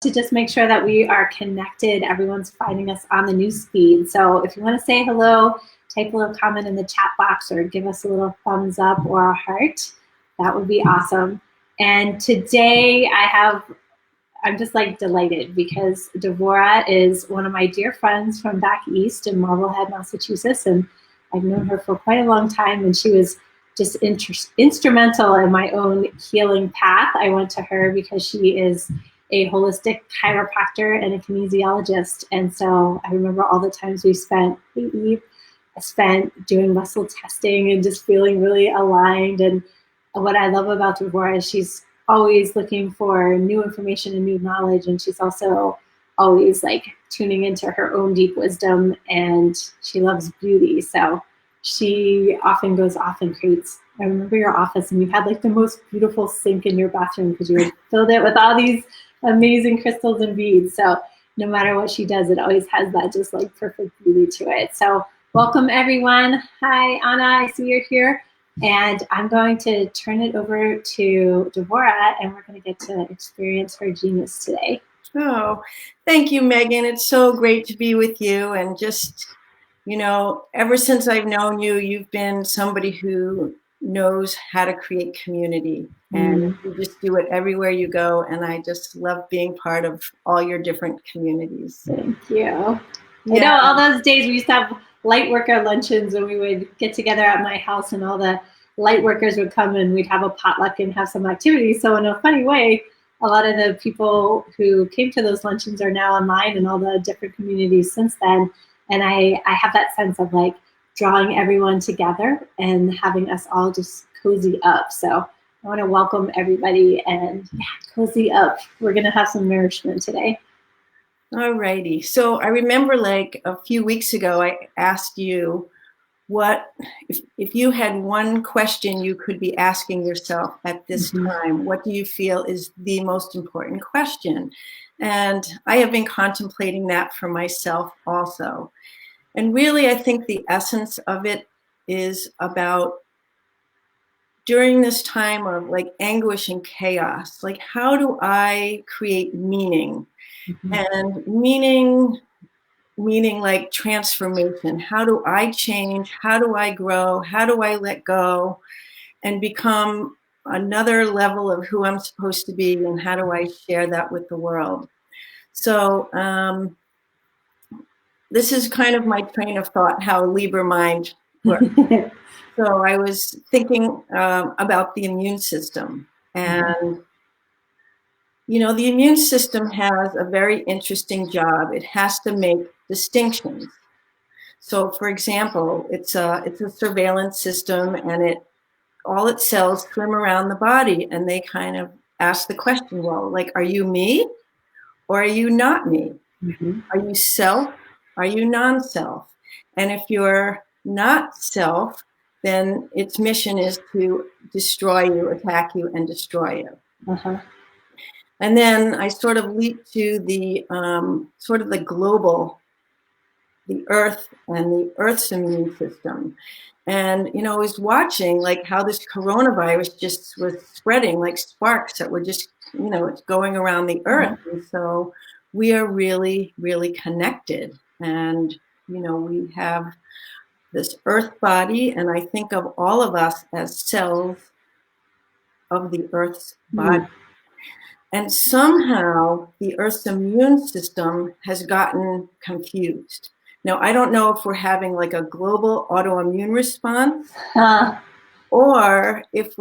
To just make sure that we are connected. Everyone's finding us on the news feed. So if you want to say hello, type a little comment in the chat box or give us a little thumbs up or a heart. That would be awesome. And today I'm just like delighted because Devorah is one of my dear friends from back east in Marblehead, Massachusetts. And I've known her for quite a long time, and she was just instrumental in my own healing path. I went to her because she is a holistic chiropractor and a kinesiologist. And so I remember all the times we spent doing muscle testing and just feeling really aligned. And what I love about Devorah is she's always looking for new information and new knowledge. And she's also always like tuning into her own deep wisdom, and she loves beauty. So she often goes off and creates. I remember your office, and you had like the most beautiful sink in your bathroom because you had filled it with all these amazing crystals and beads. So no matter what she does, it always has that just like perfect beauty to it. So welcome everyone. Hi Anna, I see you're here. And I'm going to turn it over to Devorah, and we're going to get to experience her genius today. Oh, thank you, Megan. It's so great to be with you. And just, ever since I've known you, you've been somebody who knows how to create community. And you just do it everywhere you go. And I just love being part of all your different communities. Thank you. Yeah. I know all those days we used to have light worker luncheons, and we would get together at my house, and all the light workers would come, and we'd have a potluck and have some activities. So in a funny way, a lot of the people who came to those luncheons are now online in all the different communities since then. And I have that sense of like drawing everyone together and having us all just cozy up. So I want to welcome everybody and cozy up. We're going to have some nourishment today. All righty. So I remember like a few weeks ago, I asked you what, if you had one question you could be asking yourself at this time, what do you feel is the most important question? And I have been contemplating that for myself also. And really, I think the essence of it is about during this time of like anguish and chaos, like how do I create meaning? And meaning like transformation. How do I change? How do I grow? How do I let go and become another level of who I'm supposed to be? And how do I share that with the world? So this is kind of my train of thought, how Libra mind works. So I was thinking about the immune system. And the immune system has a very interesting job. It has to make distinctions. So, for example, it's a surveillance system, and all its cells swim around the body, and they kind of ask the question, well, like, are you me or are you not me? Are you self? Are you non-self? And if you're not self, then its mission is to destroy you, attack you, and destroy you. And then I sort of leap to the sort of the global, the Earth and the Earth's immune system. And, I was watching like how this coronavirus just was spreading like sparks that were just, it's going around the Earth. And so we are really, really connected. And, we have this Earth body, and I think of all of us as cells of the Earth's body. And somehow the Earth's immune system has gotten confused. Now, I don't know if we're having like a global autoimmune response or if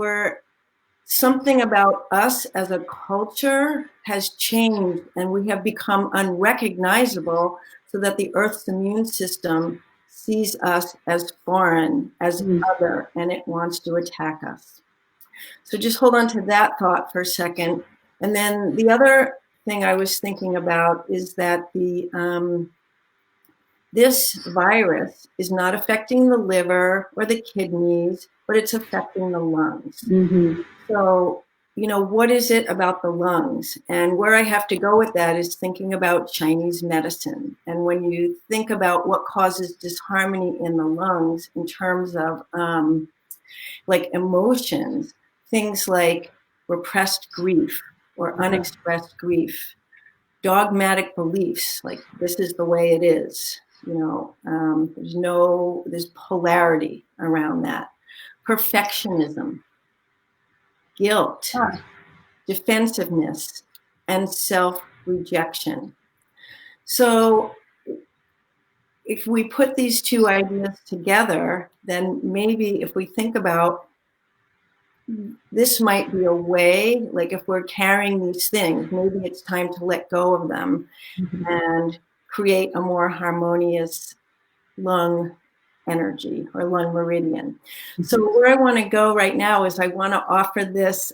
something about us as a culture has changed and we have become unrecognizable so that the Earth's immune system sees us as foreign, as other, and it wants to attack us. So just hold on to that thought for a second. And then the other thing I was thinking about is that this virus is not affecting the liver or the kidneys, but it's affecting the lungs. So, what is it about the lungs? And where I have to go with that is thinking about Chinese medicine. And when you think about what causes disharmony in the lungs in terms of like emotions, things like repressed grief or unexpressed grief, dogmatic beliefs, like this is the way it is. There's polarity around that. Perfectionism, guilt, defensiveness, and self-rejection. So if we put these two ideas together, then maybe if we think about this might be a way, like if we're carrying these things, maybe it's time to let go of them and create a more harmonious lung energy or lung meridian. So where I want to go right now is I want to offer this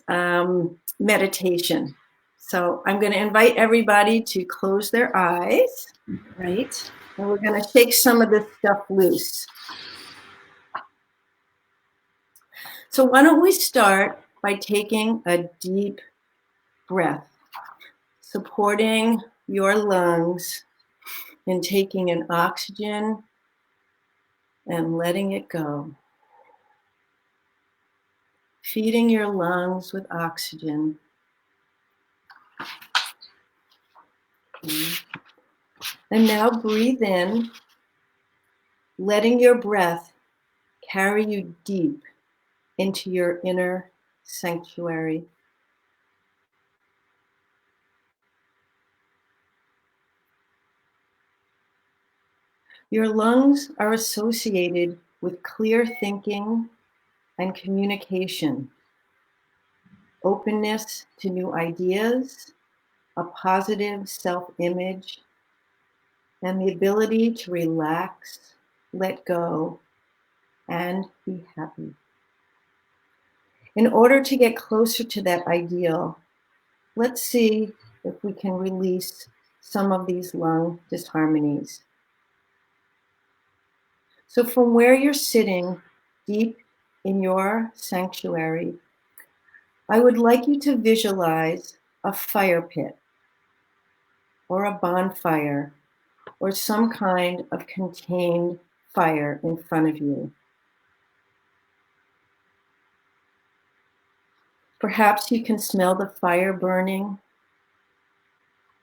meditation. So I'm going to invite everybody to close their eyes. Right. And we're going to shake some of this stuff loose. So why don't we start by taking a deep breath, supporting your lungs and taking in oxygen and letting it go. Feeding your lungs with oxygen. Okay. And now breathe in, letting your breath carry you deep into your inner sanctuary. Your lungs are associated with clear thinking and communication, openness to new ideas, a positive self-image, and the ability to relax, let go, and be happy. In order to get closer to that ideal, let's see if we can release some of these lung disharmonies. So from where you're sitting, deep in your sanctuary, I would like you to visualize a fire pit or a bonfire or some kind of contained fire in front of you. Perhaps you can smell the fire burning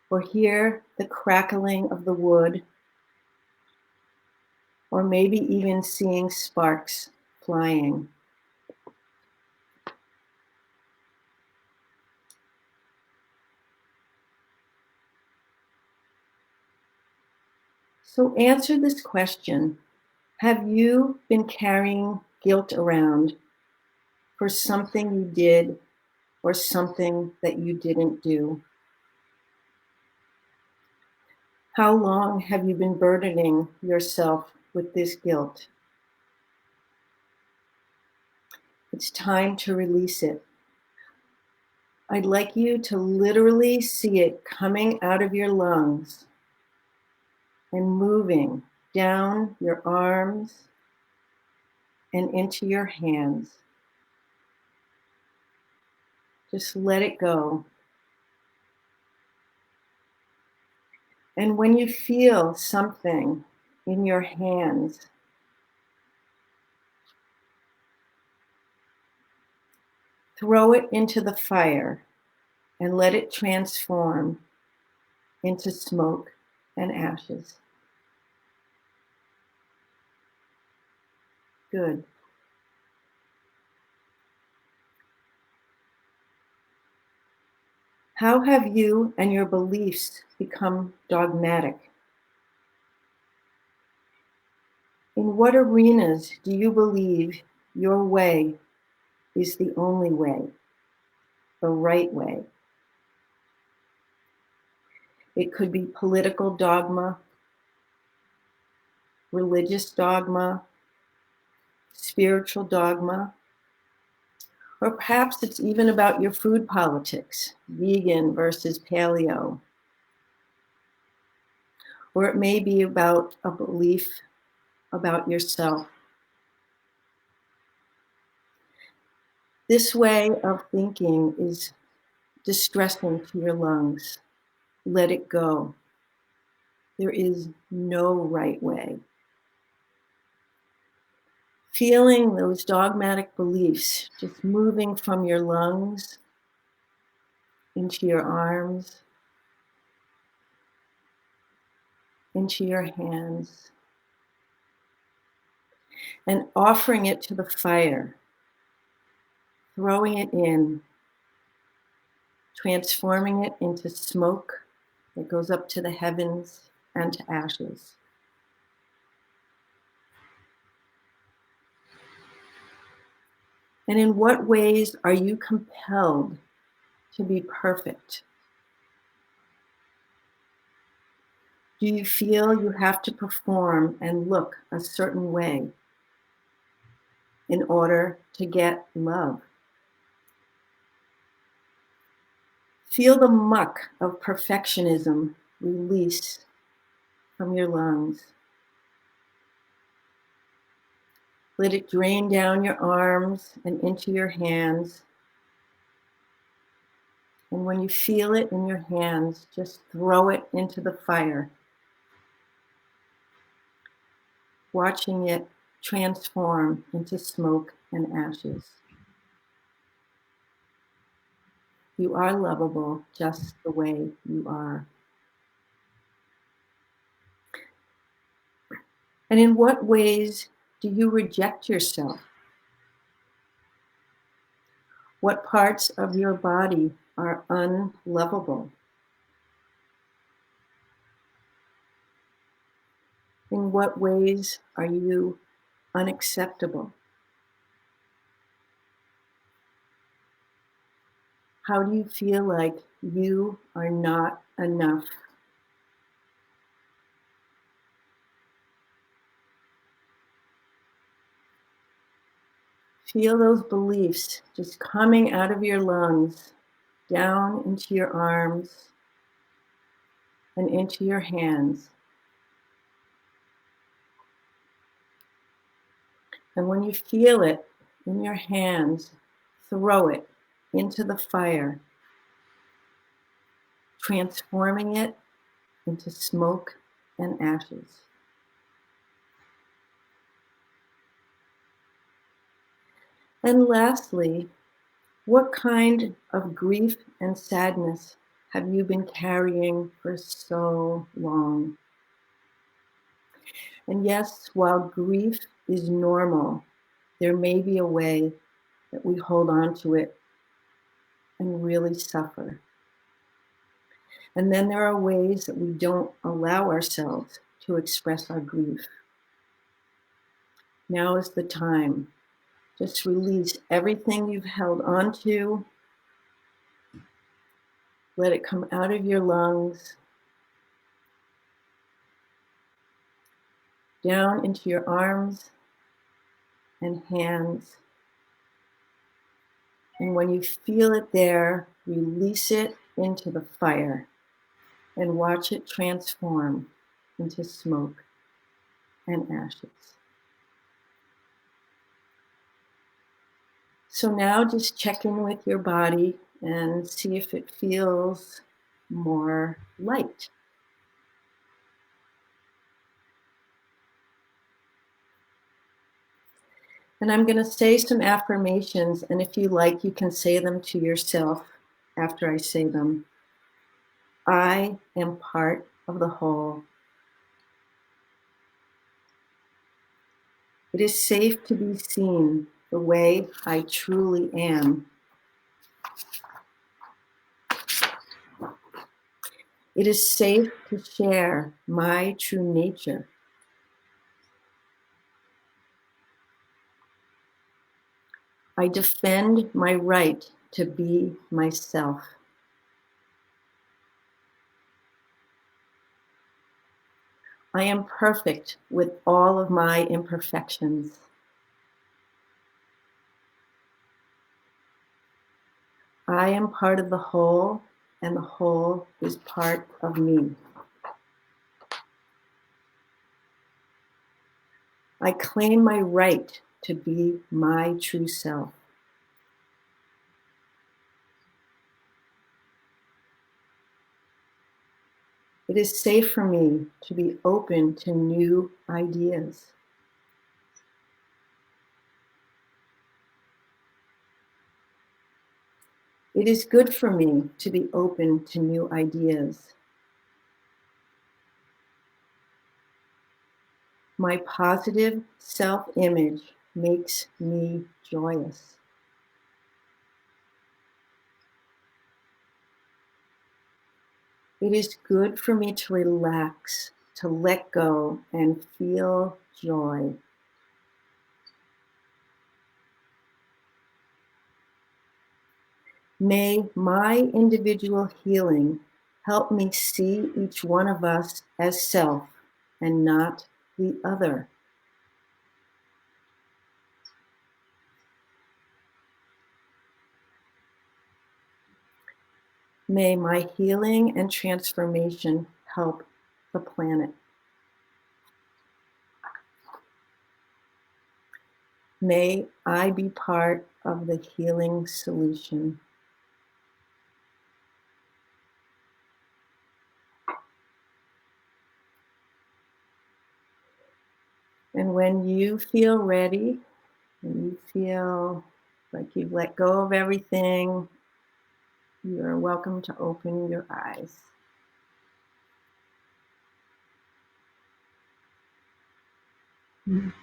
or hear the crackling of the wood, or maybe even seeing sparks flying. So answer this question. Have you been carrying guilt around for something you did or something that you didn't do? How long have you been burdening yourself with this guilt? It's time to release it. I'd like you to literally see it coming out of your lungs and moving down your arms and into your hands. Just let it go. And when you feel something in your hands, throw it into the fire and let it transform into smoke and ashes. Good. How have you and your beliefs become dogmatic? In what arenas do you believe your way is the only way, the right way? It could be political dogma, religious dogma, spiritual dogma, or perhaps it's even about your food politics, vegan versus paleo. Or it may be about a belief about yourself. This way of thinking is distressing to your lungs. Let it go. There is no right way. Feeling those dogmatic beliefs just moving from your lungs into your arms, into your hands and offering it to the fire, throwing it in, transforming it into smoke that goes up to the heavens and to ashes. And in what ways are you compelled to be perfect? Do you feel you have to perform and look a certain way in order to get love? Feel the muck of perfectionism release from your lungs. Let it drain down your arms and into your hands. And when you feel it in your hands, just throw it into the fire, watching it transform into smoke and ashes. You are lovable just the way you are. And in what ways do you reject yourself? What parts of your body are unlovable? In what ways are you unacceptable? How do you feel like you are not enough? Feel those beliefs just coming out of your lungs, down into your arms and into your hands. And when you feel it in your hands, throw it into the fire, transforming it into smoke and ashes. And lastly, what kind of grief and sadness have you been carrying for so long? And yes, while grief is normal, there may be a way that we hold on to it and really suffer. And then there are ways that we don't allow ourselves to express our grief. Now is the time. Just release everything you've held on to. Let it come out of your lungs, down into your arms and hands. And when you feel it there, release it into the fire and watch it transform into smoke and ashes. So now just check in with your body and see if it feels more light. And I'm going to say some affirmations, and if you like, you can say them to yourself after I say them. I am part of the whole. It is safe to be seen the way I truly am. It is safe to share my true nature. I defend my right to be myself. I am perfect with all of my imperfections. I am part of the whole, and the whole is part of me. I claim my right to be my true self. It is safe for me to be open to new ideas. It is good for me to be open to new ideas. My positive self-image makes me joyous. It is good for me to relax, to let go, and feel joy. May my individual healing help me see each one of us as self and not the other. May my healing and transformation help the planet. May I be part of the healing solution. And when you feel ready, and you feel like you've let go of everything, you're welcome to open your eyes. Mm.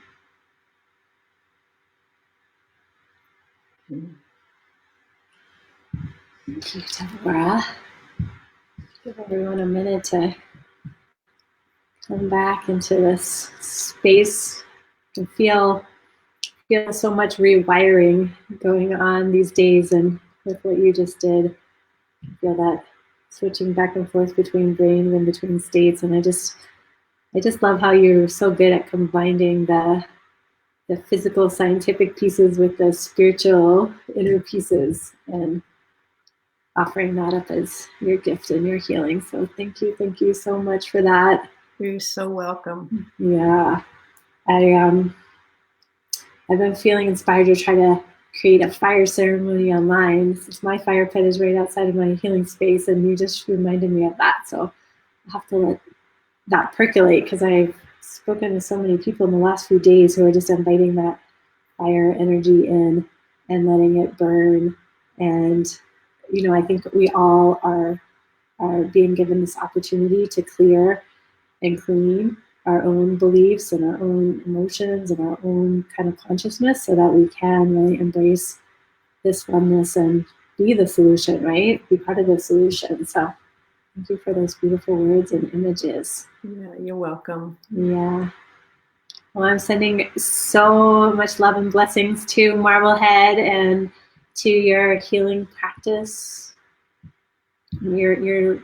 Thank you, Devorah. Give everyone a minute to come back into this space and feel so much rewiring going on these days, and with what you just did, I feel that switching back and forth between brains and between states. And I just love how you're so good at combining the physical scientific pieces with the spiritual inner pieces and offering that up as your gift and your healing. So thank you so much for that. You're so welcome. Yeah, I've been feeling inspired to try to create a fire ceremony online. Since my fire pit is right outside of my healing space, and you just reminded me of that. So I'll have to let that percolate, because I've spoken to so many people in the last few days who are just inviting that fire energy in and letting it burn. And I think we all are being given this opportunity to clear and clean our own beliefs and our own emotions and our own kind of consciousness, so that we can really embrace this oneness and be the solution, right? Be part of the solution. So thank you for those beautiful words and images. Yeah, you're welcome. Yeah. Well, I'm sending so much love and blessings to Marblehead and to your healing practice. The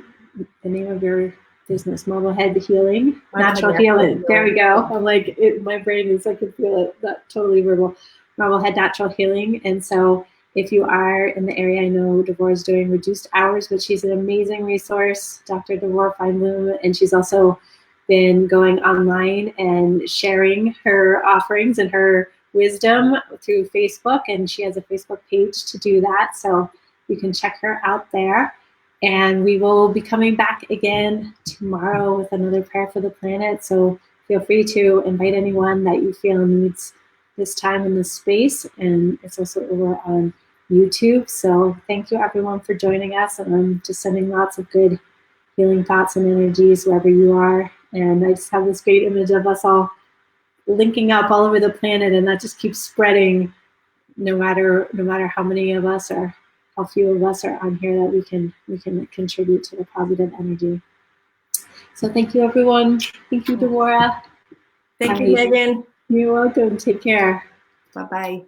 name of your business, Marblehead Healing, Natural Healing. There we go. I'm like, my brain is, I can feel it. That totally verbal. Marblehead Natural Healing. And so if you are in the area, I know Devorah is doing reduced hours, but she's an amazing resource, Dr. Devorah Feinbloom, and she's also been going online and sharing her offerings and her wisdom through Facebook, and she has a Facebook page to do that. So you can check her out there. And we will be coming back again tomorrow with another prayer for the planet. So feel free to invite anyone that you feel needs this time in this space. And it's also over on YouTube. So thank you everyone for joining us. And I'm just sending lots of good healing thoughts and energies wherever you are. And I just have this great image of us all linking up all over the planet, and that just keeps spreading, no matter how many of us are, how few of us are on here, that we can contribute to the positive energy. So thank you, everyone. Thank you, Devorah. Thank you, Megan. You're welcome. Take care. Bye-bye.